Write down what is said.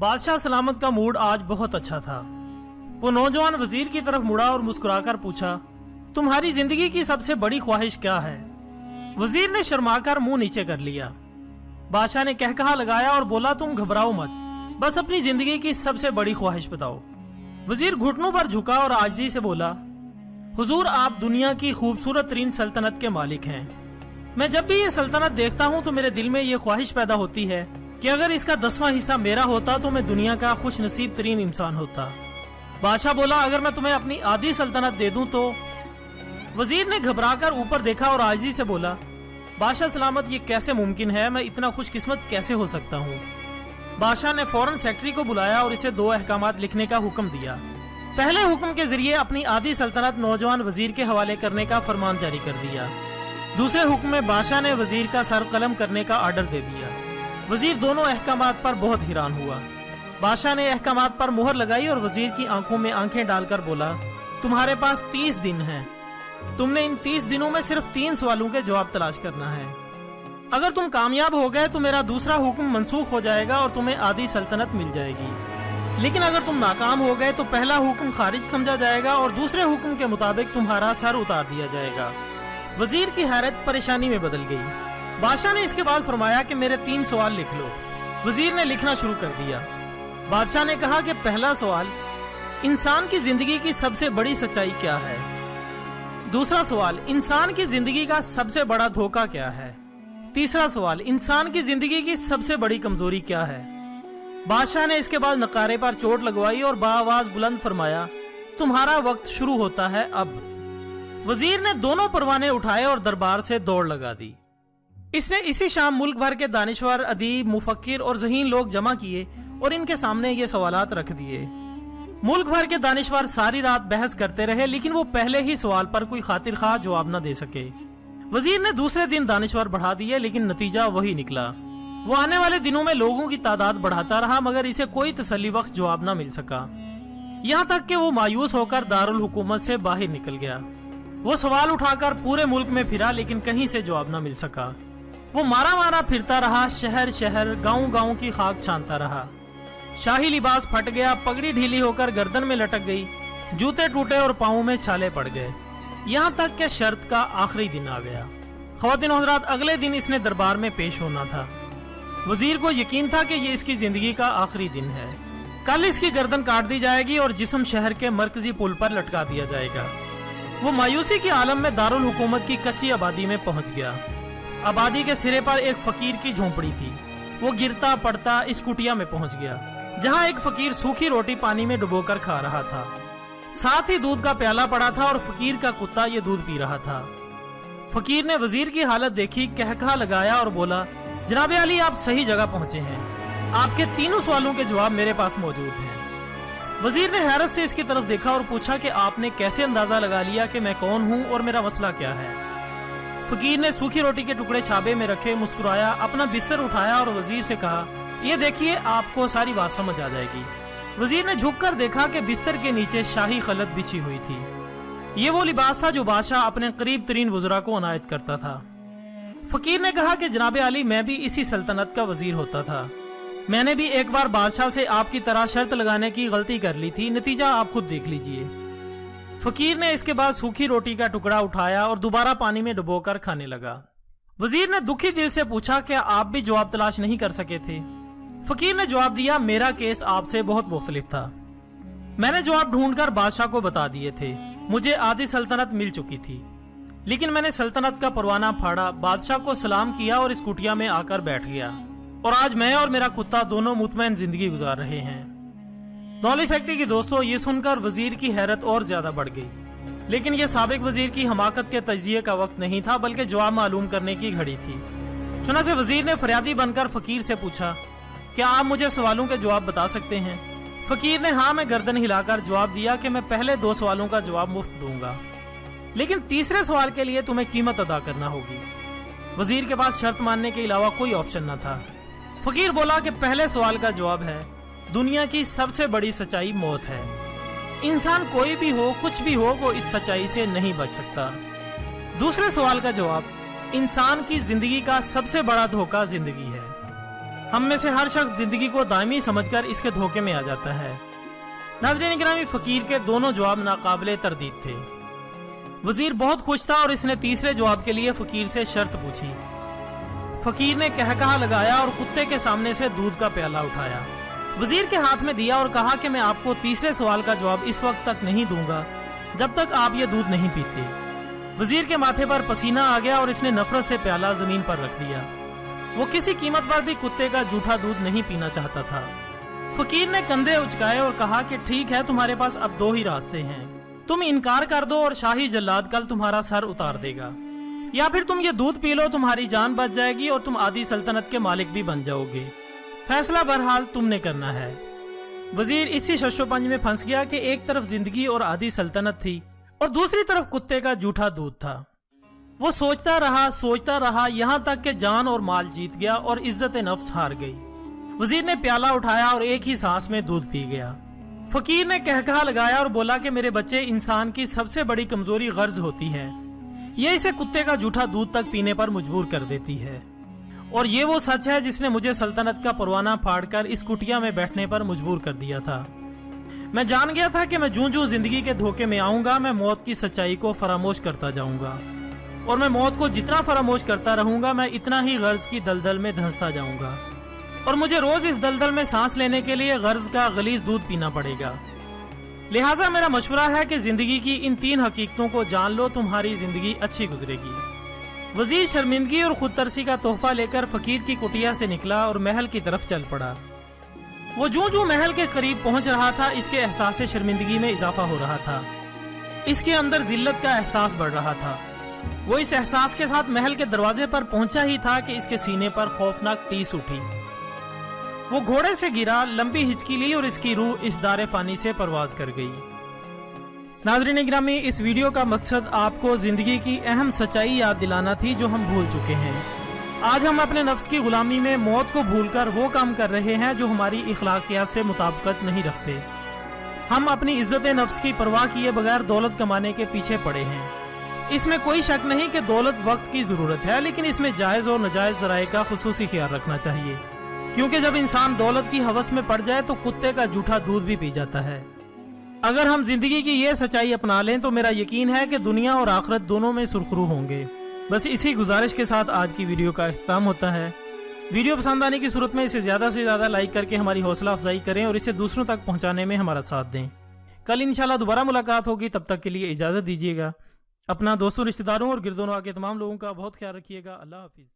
बादशाह सलामत का मूड आज बहुत अच्छा था। वो नौजवान वजीर की तरफ मुड़ा और मुस्कुराकर पूछा, तुम्हारी जिंदगी की सबसे बड़ी ख्वाहिश क्या है? वजीर ने शर्माकर मुंह नीचे कर लिया। बादशाह ने कहकहा लगाया और बोला, तुम घबराओ मत, बस अपनी जिंदगी की सबसे बड़ी ख्वाहिश बताओ। वजीर घुटनों पर झुका और आजिज़ी से बोला, हुजूर आप दुनिया की खूबसूरत तरीन सल्तनत के मालिक हैं। मैं जब भी ये सल्तनत देखता हूँ तो मेरे दिल में ये ख्वाहिश पैदा होती है कि अगर इसका 10वां हिस्सा मेरा होता तो मैं दुनिया का खुश नसीब तरीन इंसान होता। बादशाह बोला, अगर मैं तुम्हें अपनी आधी सल्तनत दे दूं तो? वजीर ने घबराकर ऊपर देखा और आजिज़ी से बोला, बादशाह सलामत ये कैसे मुमकिन है? मैं इतना खुशकिस्मत कैसे हो सकता हूँ? बादशाह ने फौरन सेक्रेटरी को बुलाया और इसे 2 अहकामात लिखने का हुक्म दिया। पहले हुक्म के जरिए अपनी आधी सल्तनत नौजवान वजीर के हवाले करने का फरमान जारी कर दिया। दूसरे हुक्म में बादशाह ने वजीर का सर कलम करने का आर्डर दे दिया। वजीर दोनों अहकामात पर बहुत हैरान हुआ। बादशाह ने अहकामात पर मुहर लगाई और वजीर की आंखों में आंखें डालकर बोला, तुम्हारे पास 30 दिन हैं। तुमने इन 30 दिनों में सिर्फ 3 सवालों के जवाब तलाश करना है। अगर तुम कामयाब हो गए तो मेरा दूसरा हुक्म मनसूख हो जाएगा और तुम्हें आधी सल्तनत मिल जाएगी। लेकिन अगर तुम नाकाम हो गए तो पहला हुक्म खारिज समझा जाएगा और दूसरे हुक्म के मुताबिक तुम्हारा सर उतार दिया जाएगा। वजीर की हैरत परेशानी में बदल गई। बादशाह ने इसके बाद फरमाया कि मेरे 3 सवाल लिख लो। वजीर ने लिखना शुरू कर दिया। बादशाह ने कहा कि पहला सवाल, इंसान की जिंदगी की सबसे बड़ी सच्चाई क्या है? दूसरा सवाल, इंसान की जिंदगी का सबसे बड़ा धोखा क्या है? तीसरा सवाल, इंसान की जिंदगी की सबसे बड़ी कमजोरी क्या है? बादशाह ने इसके बाद नकारे पर चोट लगवाई और बाआवाज बुलंद फरमाया, तुम्हारा वक्त शुरू होता है अब। वजीर ने दोनों परवाने उठाए और दरबार से दौड़ लगा दी। इसने इसी शाम मुल्क भर के दानिशवर, अदीब, मुफक्किर और ज़हीन लोग जमा किए और इनके सामने ये सवालात रख दिए। मुल्क भर के दानिशवर सारी रात बहस करते रहे, लेकिन वो पहले ही सवाल पर कोई खातिर खा जवाब न दे सके। वजीर ने दूसरे दिन दानिशवर बढ़ा दिए, लेकिन नतीजा वही निकला। वो आने वाले दिनों में लोगों की तादाद बढ़ाता रहा, मगर इसे कोई तसल्ली बख्श जवाब न मिल सका। यहाँ तक कि वो मायूस होकर दारुल हुकूमत से बाहर निकल गया। वो सवाल उठाकर पूरे मुल्क में फिरा, लेकिन कहीं से जवाब न मिल सका। वो मारा मारा फिरता रहा, शहर शहर, गांव गांव की खाक छानता रहा। शाही लिबास फट गया, पगड़ी ढीली होकर गर्दन में लटक गई, जूते टूटे और पाँव में छाले पड़ गए। यहाँ तक कि शर्त का आखिरी दिन आ गया। ख्वातीन और हज़रात, अगले दिन इसने दरबार में पेश होना था। वजीर को यकीन था कि ये इसकी जिंदगी का आखिरी दिन है। कल इसकी गर्दन काट दी जाएगी और जिस्म शहर के मरकजी पुल पर लटका दिया जाएगा। वो मायूसी के आलम में दारुल हुकूमत की कच्ची आबादी में पहुंच गया। आबादी के सिरे पर एक फकीर की झोंपड़ी थी। वो गिरता पड़ता इस कुटिया में पहुंच गया, जहां एक फकीर सूखी रोटी पानी में डुबोकर खा रहा था। साथ ही दूध का प्याला पड़ा था और फकीर का कुत्ता ये दूध पी रहा था। फकीर ने वजीर की हालत देखी, कहकहा लगाया और बोला, जनाब अली आप सही जगह पहुंचे हैं। आपके 3 सवालों के जवाब मेरे पास मौजूद हैं। वजीर ने हैरत से इसकी तरफ देखा और पूछा कि आपने कैसे अंदाजा लगा लिया कि मैं कौन हूं और मेरा मसला क्या है? फकीर ने सूखी रोटी के टुकड़े छाबे में रखे, मुस्कुराया, अपना बिस्तर उठाया और वजीर से कहा, ये देखिए आपको सारी बात समझ आ जाएगी। वजीर ने झुककर देखा कि बिस्तर के नीचे शाही खलत बिछी हुई थी। ये वो लिबास था जो बादशाह अपने करीब तरीन वज़रा को अनायत करता था। फकीर ने कहा कि जनाब अली मैं भी इसी सल्तनत का वजीर होता था। मैंने भी एक बार बादशाह से आपकी तरह शर्त लगाने की गलती कर ली थी, नतीजा आप खुद देख लीजिए। फकीर ने इसके बाद सूखी रोटी का टुकड़ा उठाया और दोबारा पानी में डुबोकर खाने लगा। वजीर ने दुखी दिल से पूछा, क्या आप भी जवाब तलाश नहीं कर सके थे? फकीर ने जवाब दिया, मेरा केस आपसे बहुत मुख्तलिफ था। मैंने जवाब ढूंढकर बादशाह को बता दिए थे। मुझे आधी सल्तनत मिल चुकी थी, लेकिन मैंने सल्तनत का परवाना फाड़ा, बादशाह को सलाम किया और इस कुटिया में आकर बैठ गया। और आज मैं और मेरा कुत्ता दोनों मुतमईन जिंदगी गुजार रहे हैं। नॉलेज फैक्ट्री की दोस्तों, ये सुनकर वजीर की हैरत और ज्यादा बढ़ गई। लेकिन ये साबिक वजीर की हमाकत के तजिए का वक्त नहीं था, बल्कि जवाब मालूम करने की घड़ी थी। चुनांचे वजीर ने फरियादी बनकर फकीर से पूछा, क्या आप मुझे सवालों के जवाब बता सकते हैं? फकीर ने हाँ में गर्दन हिलाकर जवाब दिया कि मैं पहले 2 सवालों का जवाब मुफ्त दूंगा, लेकिन तीसरे सवाल के लिए तुम्हें कीमत अदा करना होगी। वजीर के पास शर्त मानने के अलावा कोई ऑप्शन न था। फकीर बोला कि पहले सवाल का जवाब है, दुनिया की सबसे बड़ी सच्चाई मौत है। इंसान कोई भी हो, कुछ भी हो, वो इस सच्चाई से नहीं बच सकता। दूसरे सवाल का जवाब, इंसान की जिंदगी का सबसे बड़ा धोखा जिंदगी है। ہم میں سے ہر شخص زندگی کو دائمی سمجھ کر اس کے دھوکے میں آ جاتا ہے۔ ناظرین گرامی، فقیر کے دونوں جواب ناقابل تردید تھے۔ وزیر بہت خوش تھا اور اس نے تیسرے جواب کے لیے فقیر سے شرط پوچھی۔ فقیر نے کہا لگایا اور کتے کے سامنے سے دودھ کا پیالہ اٹھایا، وزیر کے ہاتھ میں دیا اور کہا کہ میں آپ کو تیسرے سوال کا جواب اس وقت تک نہیں دوں گا جب تک آپ یہ دودھ نہیں پیتے۔ وزیر کے ماتھے پر پسینہ آ گیا اور اس نے نفرت سے پیالہ زمین پر رکھ دیا۔ وہ کسی قیمت پر بھی کتے کا جھوٹا دودھ نہیں پینا چاہتا تھا۔ فقیر نے کندھے اچکائے اور کہا کہ ٹھیک ہے، تمہارے پاس اب دو ہی راستے ہیں، تم انکار کر دو اور شاہی جلاد کل تمہارا سر اتار دے گا، یا پھر تم یہ دودھ پی لو، تمہاری جان بچ جائے گی اور تم آدھی سلطنت کے مالک بھی بن جاؤ گے۔ فیصلہ بہرحال تم نے کرنا ہے۔ وزیر اسی شش و پنج میں پھنس گیا کہ ایک طرف زندگی اور آدھی سلطنت تھی اور دوسری طرف کتے کا جھوٹا دودھ تھا۔ وہ سوچتا رہا یہاں تک کہ جان اور مال جیت گیا اور عزت نفس ہار گئی۔ وزیر نے پیالہ اٹھایا اور ایک ہی سانس میں دودھ پی گیا۔ فقیر نے کہا لگایا اور بولا کہ میرے بچے، انسان کی سب سے بڑی کمزوری غرض ہوتی ہے، یہ اسے کتے کا جھوٹا دودھ تک پینے پر مجبور کر دیتی ہے، اور یہ وہ سچ ہے جس نے مجھے سلطنت کا پروانہ پھاڑ کر اس کٹیا میں بیٹھنے پر مجبور کر دیا تھا۔ میں جان گیا تھا کہ میں جوں زندگی کے دھوکے میں آؤں گا، میں موت کی سچائی کو فراموش کرتا جاؤں گا، اور میں موت کو جتنا فراموش کرتا رہوں گا، میں اتنا ہی غرض کی دلدل میں دھنستا جاؤں گا، اور مجھے روز اس دلدل میں سانس لینے کے لیے غرض کا غلیظ دودھ پینا پڑے گا۔ لہٰذا میرا مشورہ ہے کہ زندگی کی ان تین حقیقتوں کو جان لو، تمہاری زندگی اچھی گزرے گی۔ وزیر شرمندگی اور خود ترسی کا تحفہ لے کر فقیر کی کٹیا سے نکلا اور محل کی طرف چل پڑا۔ وہ جوں محل کے قریب پہنچ رہا تھا، اس کے احساس شرمندگی میں اضافہ ہو رہا تھا، اس کے اندر ذلت کا احساس بڑھ رہا تھا۔ وہ اس احساس کے ساتھ محل کے دروازے پر پہنچا ہی تھا کہ اس کے سینے پر خوفناک ٹیس اٹھی۔ وہ گھوڑے سے گرا، لمبی ہچکی لی اور اس کی روح اس دار فانی سے پرواز کر گئی۔ ناظرین گرامی، اس ویڈیو کا مقصد آپ کو زندگی کی اہم سچائی یاد دلانا تھی جو ہم بھول چکے ہیں۔ آج ہم اپنے نفس کی غلامی میں موت کو بھول کر وہ کام کر رہے ہیں جو ہماری اخلاقیات سے مطابقت نہیں رکھتے۔ ہم اپنی عزت نفس کی پرواہ کیے بغیر دولت کمانے کے پیچھے پڑے ہیں۔ اس میں کوئی شک نہیں کہ دولت وقت کی ضرورت ہے، لیکن اس میں جائز اور ناجائز ذرائع کا خصوصی خیال رکھنا چاہیے، کیونکہ جب انسان دولت کی ہوس میں پڑ جائے تو کتے کا جھوٹا دودھ بھی پی جاتا ہے۔ اگر ہم زندگی کی یہ سچائی اپنا لیں تو میرا یقین ہے کہ دنیا اور آخرت دونوں میں سرخرو ہوں گے۔ بس اسی گزارش کے ساتھ آج کی ویڈیو کا اختتام ہوتا ہے۔ ویڈیو پسند آنے کی صورت میں اسے زیادہ سے زیادہ لائک کر کے ہماری حوصلہ افزائی کریں اور اسے دوسروں تک پہنچانے میں ہمارا ساتھ دیں۔ کل انشاءاللہ دوبارہ ملاقات ہوگی، تب تک کے لیے اجازت دیجیے گا۔ اپنا دوستوں، رشتہ داروں اور گرد و نواح کے تمام لوگوں کا بہت خیال رکھیے گا۔ اللہ حافظ۔